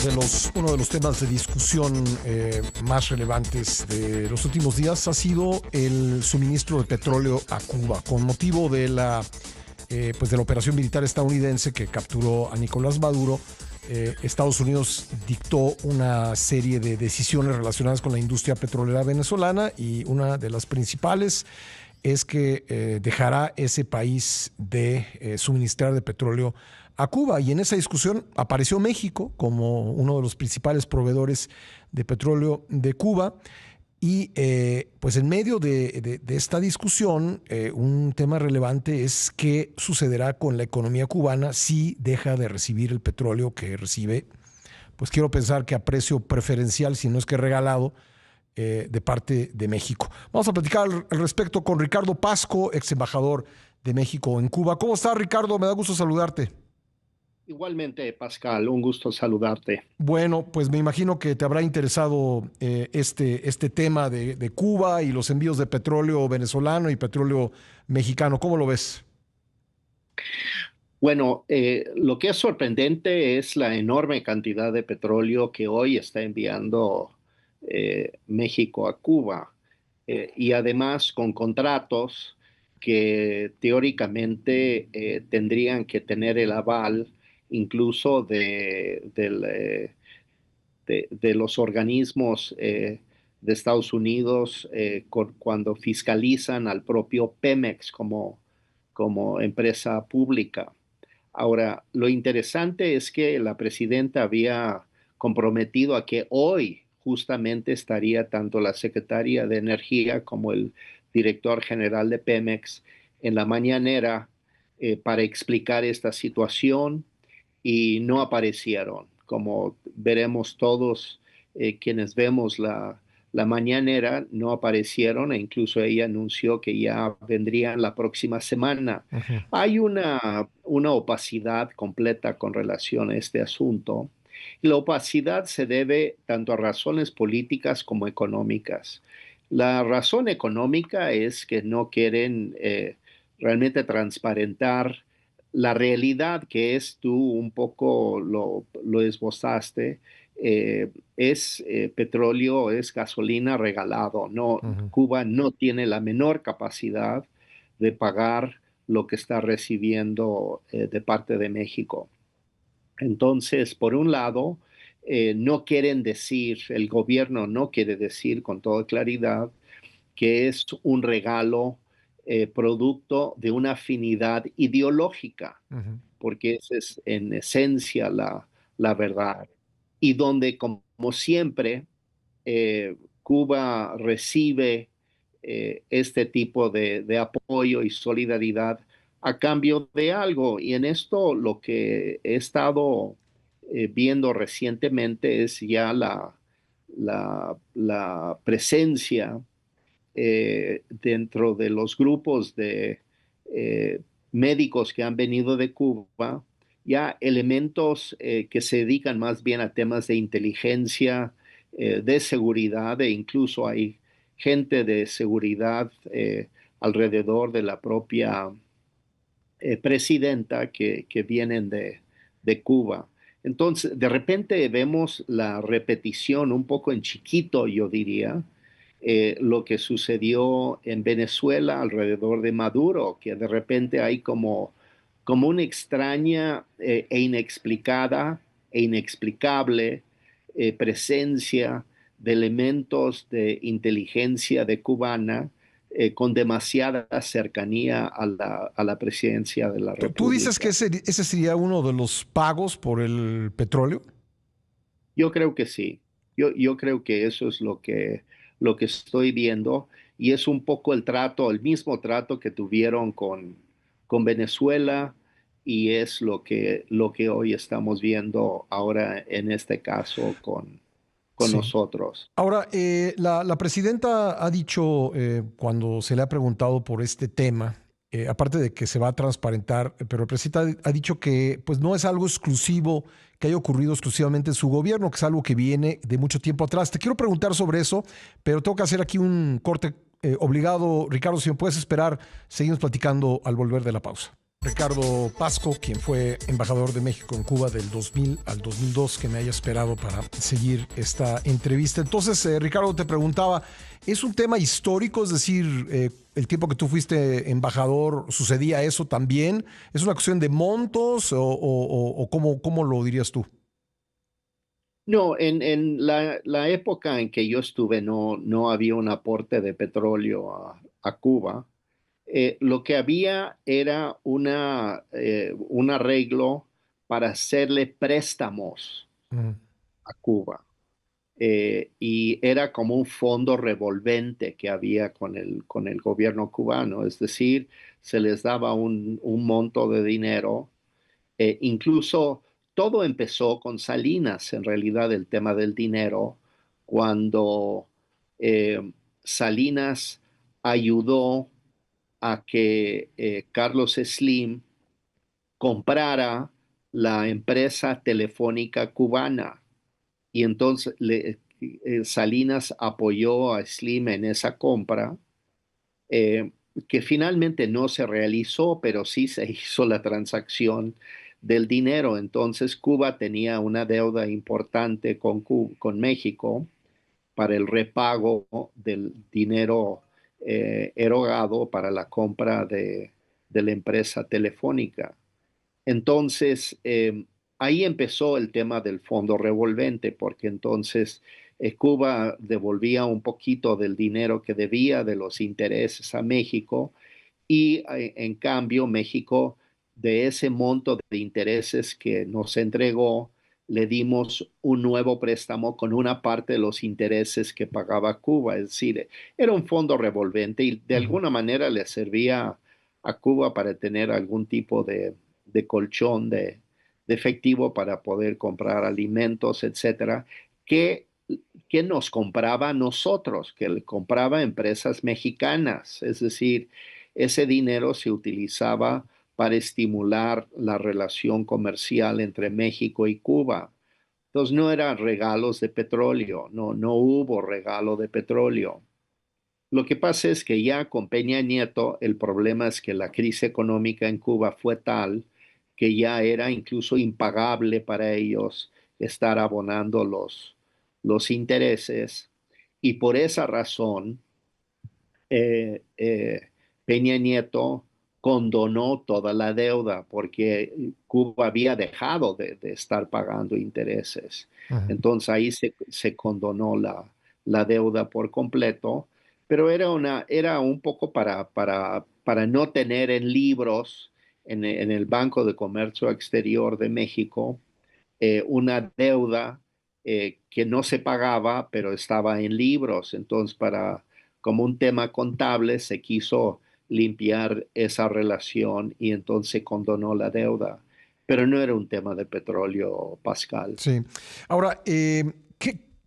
Uno de los temas de discusión más relevantes de los últimos días ha sido el suministro de petróleo a Cuba, con motivo de de la operación militar estadounidense que capturó a Nicolás Maduro. Estados Unidos dictó una serie de decisiones relacionadas con la industria petrolera venezolana, y una de las principales es que dejará ese país de suministrar de petróleo a Cuba. Y en esa discusión apareció México como uno de los principales proveedores de petróleo de Cuba. Y pues en medio de esta discusión, un tema relevante es qué sucederá con la economía cubana si deja de recibir el petróleo que recibe. Pues quiero pensar que a precio preferencial, si no es que regalado, de parte de México. Vamos a platicar al respecto con Ricardo Pasco, ex embajador de México en Cuba. ¿Cómo estás, Ricardo? Me da gusto saludarte. Igualmente, Pascal, un gusto saludarte. Bueno, pues me imagino que te habrá interesado este tema de Cuba y los envíos de petróleo venezolano y petróleo mexicano. ¿Cómo lo ves? Bueno, lo que es sorprendente es la enorme cantidad de petróleo que hoy está enviando México a Cuba, y además con contratos que teóricamente tendrían que tener el aval incluso de los organismos de Estados Unidos cuando fiscalizan al propio Pemex como empresa pública. Ahora, lo interesante es que la presidenta había comprometido a que hoy justamente estaría tanto la secretaria de Energía como el director general de Pemex en la mañanera para explicar esta situación, y no aparecieron. Como veremos todos quienes vemos la mañanera, no aparecieron, e incluso ella anunció que ya vendrían la próxima semana. Ujú. Hay una opacidad completa con relación a este asunto. Y la opacidad se debe tanto a razones políticas como económicas. La razón económica es que no quieren realmente transparentar la realidad, que es, tú un poco lo esbozaste. Es petróleo, es gasolina regalado. No, Ujú. Cuba no tiene la menor capacidad de pagar lo que está recibiendo de parte de México. Entonces, por un lado, no quieren decir, el gobierno no quiere decir con toda claridad que es un regalo producto de una afinidad ideológica, Ujú. porque esa es en esencia la verdad. Y donde, como siempre, Cuba recibe este tipo de apoyo y solidaridad a cambio de algo. Y en esto lo que he estado viendo recientemente es ya la presencia dentro de los grupos de eh, médicos que han venido de Cuba, ya elementos que se dedican más bien a temas de inteligencia, de seguridad, e incluso hay gente de seguridad alrededor de la propia presidenta que vienen de Cuba. Entonces, de repente vemos la repetición un poco en chiquito, yo diría, lo que sucedió en Venezuela alrededor de Maduro, que de repente hay como una extraña e inexplicada e inexplicable presencia de elementos de inteligencia de cubana con demasiada cercanía a la presidencia de la ¿Tú dices que República. ese sería uno de los pagos por el petróleo? Yo creo que sí. Yo creo que eso es lo que estoy viendo, y es un poco el trato, el mismo trato que tuvieron con Venezuela, y es lo que hoy estamos viendo ahora en este caso con Sí. nosotros. Ahora, la presidenta ha dicho, cuando se le ha preguntado por este tema, aparte de que se va a transparentar, pero el presidente ha dicho que pues, no es algo exclusivo, que haya ocurrido exclusivamente en su gobierno, que es algo que viene de mucho tiempo atrás. Te quiero preguntar sobre eso, pero tengo que hacer aquí un corte obligado. Ricardo, si me puedes esperar, seguimos platicando al volver de la pausa. Ricardo Pasco, quien fue embajador de México en Cuba del 2000 al 2002, que me haya esperado para seguir esta entrevista. Entonces, Ricardo, te preguntaba, ¿es un tema histórico? Es decir, el tiempo que tú fuiste embajador, ¿sucedía eso también? ¿Es una cuestión de montos o cómo lo dirías tú? No, en la época en que yo estuve no había un aporte de petróleo a Cuba. Lo que había era un arreglo para hacerle préstamos Mm, a Cuba. Y era como un fondo revolvente que había con el gobierno cubano, es decir, se les daba un monto de dinero. Incluso todo empezó con Salinas, en realidad el tema del dinero, cuando eh, Salinas ayudó a que Carlos Slim comprara la empresa telefónica cubana. Y entonces Salinas apoyó a Slim en esa compra, eh, que finalmente no se realizó, pero sí se hizo la transacción del dinero. Entonces Cuba tenía una deuda importante con México para el repago del dinero erogado para la compra de la empresa telefónica. Entonces, ahí empezó el tema del fondo revolvente, porque entonces Cuba devolvía un poquito del dinero que debía de los intereses a México y en cambio México de ese monto de intereses que nos entregó, le dimos un nuevo préstamo con una parte de los intereses que pagaba Cuba. Es decir, era un fondo revolvente y de ujú. alguna manera le servía a Cuba para tener algún tipo de colchón de efectivo para poder comprar alimentos, etcétera, que, que nos compraba a nosotros, que le compraba a empresas mexicanas. Es decir, ese dinero se utilizaba para estimular la relación comercial entre México y Cuba. Entonces no eran regalos de petróleo, no hubo regalo de petróleo. Lo que pasa es que ya con Peña Nieto el problema es que la crisis económica en Cuba fue tal que ya era incluso impagable para ellos estar abonando los intereses y por esa razón eh, eh, Peña Nieto condonó toda la deuda porque Cuba había dejado de estar pagando intereses. Ujú. Entonces ahí se condonó la deuda por completo, pero era un poco para no tener en libros en el Banco de Comercio Exterior de México una deuda que no se pagaba, pero estaba en libros. Entonces, como un tema contable, se quiso limpiar esa relación y entonces se condonó la deuda. Pero no era un tema de petróleo, Pascal. Sí. Ahora,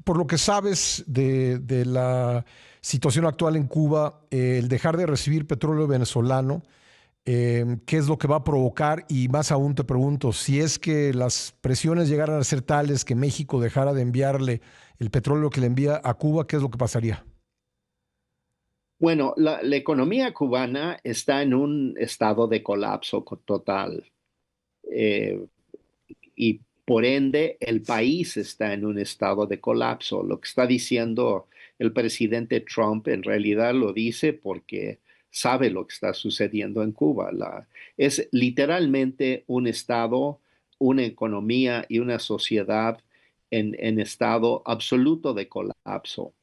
por lo que sabes de la situación actual en Cuba, el dejar de recibir petróleo venezolano, qué es lo que va a provocar y más aún te pregunto, si es que las presiones llegaran a ser tales que México dejara de enviarle el petróleo que le envía a Cuba, ¿qué es lo que pasaría? Bueno, la economía cubana está en un estado de colapso total. Eh, y por ende el país está en un estado de colapso. Lo que está diciendo el presidente Trump en realidad lo dice porque sabe lo que está sucediendo en Cuba. Es literalmente un estado, una economía y una sociedad en estado absoluto de colapso.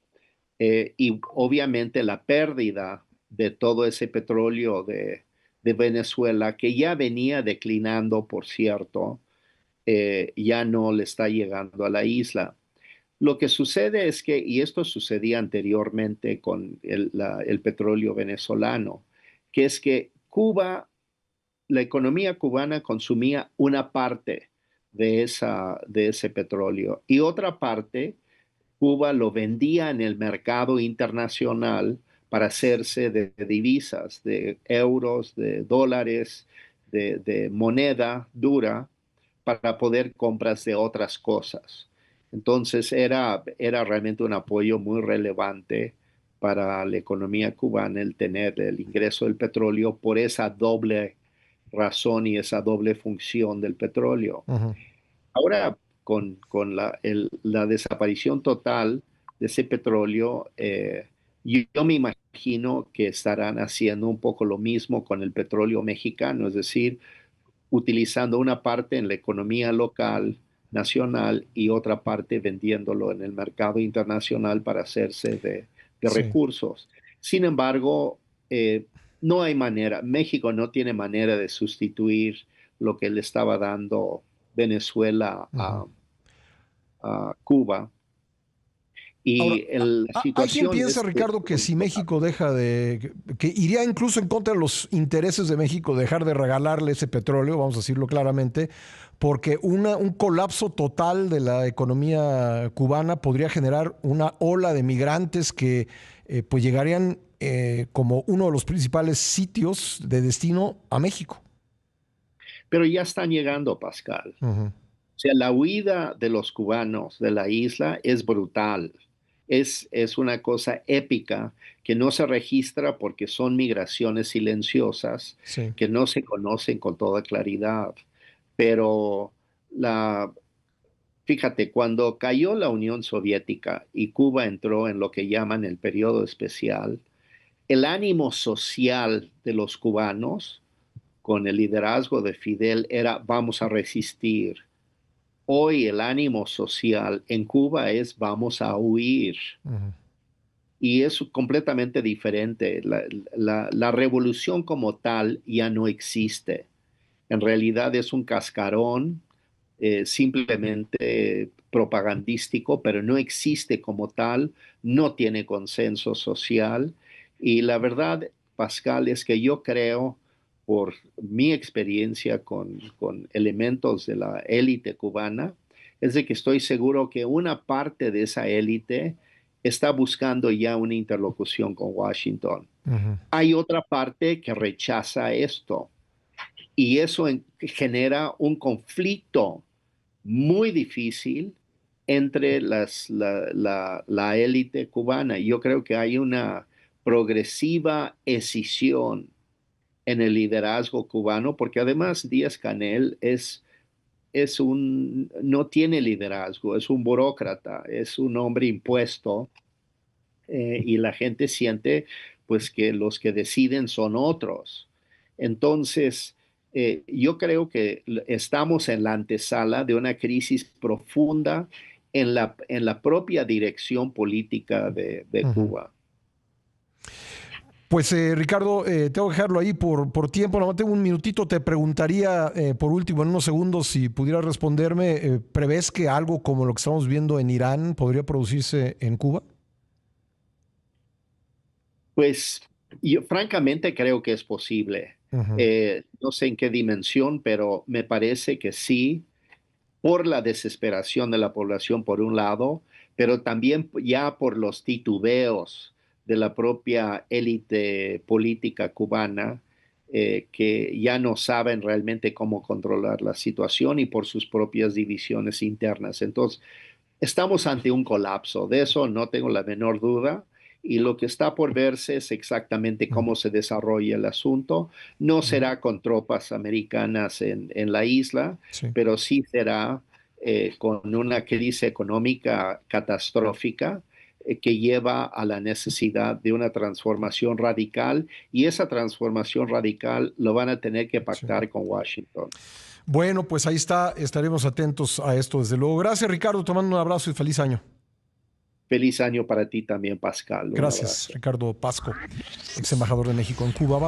Y obviamente la pérdida de todo ese petróleo de Venezuela, que ya venía declinando, por cierto, ya no le está llegando a la isla. Lo que sucede es que, y esto sucedía anteriormente con el petróleo venezolano, que es que Cuba, la economía cubana consumía una parte de ese petróleo y otra parte Cuba lo vendía en el mercado internacional para hacerse de divisas, de euros, de dólares, de moneda dura para poder compras de otras cosas. Entonces era realmente un apoyo muy relevante para la economía cubana el tener el ingreso del petróleo por esa doble razón y esa doble función del petróleo. Ujú. Ahora, con la desaparición total de ese petróleo, yo me imagino que estarán haciendo un poco lo mismo con el petróleo mexicano, es decir, utilizando una parte en la economía local, nacional, y otra parte vendiéndolo en el mercado internacional para hacerse de Sí. recursos. Sin embargo, no hay manera, México no tiene manera de sustituir lo que le estaba dando Venezuela Ujú. a Cuba. Ahora, Y la hay quien situación piensa, es Ricardo, que si México deja que iría incluso en contra de los intereses de México dejar de regalarle ese petróleo, vamos a decirlo claramente, porque un colapso total de la economía cubana podría generar una ola de migrantes que pues llegarían como uno de los principales sitios de destino a México. pero ya están llegando, Pascal. Ujú. O sea, la huida de los cubanos de la isla es brutal. Es una cosa épica que no se registra porque son migraciones silenciosas Sí. que no se conocen con toda claridad. Pero la, fíjate, cuando cayó la Unión Soviética y Cuba entró en lo que llaman el periodo especial, el ánimo social de los cubanos con el liderazgo de Fidel era vamos a resistir. Hoy el ánimo social en Cuba es vamos a huir. Ujú. Y es completamente diferente. La revolución como tal ya no existe. En realidad es un cascarón simplemente propagandístico, pero no existe como tal, no tiene consenso social. Y la verdad, Pascal, es que yo creo, por mi experiencia con elementos de la élite cubana, es de que estoy seguro que una parte de esa élite está buscando ya una interlocución con Washington. Ujú. Hay otra parte que rechaza esto y eso genera un conflicto muy difícil entre la élite cubana. Yo creo que hay una progresiva escisión en el liderazgo cubano, porque además Díaz-Canel no tiene liderazgo, es un burócrata, es un hombre impuesto, y la gente siente pues que los que deciden son otros. Entonces, yo creo que estamos en la antesala de una crisis profunda en la propia dirección política de Ujú. Cuba. Pues Ricardo, tengo que dejarlo ahí por tiempo, nada más tengo un minutito, te preguntaría por último en unos segundos si pudieras responderme, ¿prevés que algo como lo que estamos viendo en Irán podría producirse en Cuba? Pues yo francamente creo que es posible. Ujú. No sé en qué dimensión, pero me parece que sí, por la desesperación de la población por un lado, pero también ya por los titubeos de la propia élite política cubana, que ya no saben realmente cómo controlar la situación y por sus propias divisiones internas. Entonces, estamos ante un colapso, de eso no tengo la menor duda. Y lo que está por verse es exactamente Ujú. cómo se desarrolla el asunto. No Ujú. será con tropas americanas en la isla, Sí. pero sí será con una crisis económica catastrófica que lleva a la necesidad de una transformación radical, y esa transformación radical lo van a tener que Sí. pactar con Washington. Bueno, pues ahí está, estaremos atentos a esto desde luego. Gracias Ricardo, te mando un abrazo y feliz año. Feliz año para ti también, Pascal. Un Gracias abrazo. Ricardo Pasco, ex embajador de México en Cuba.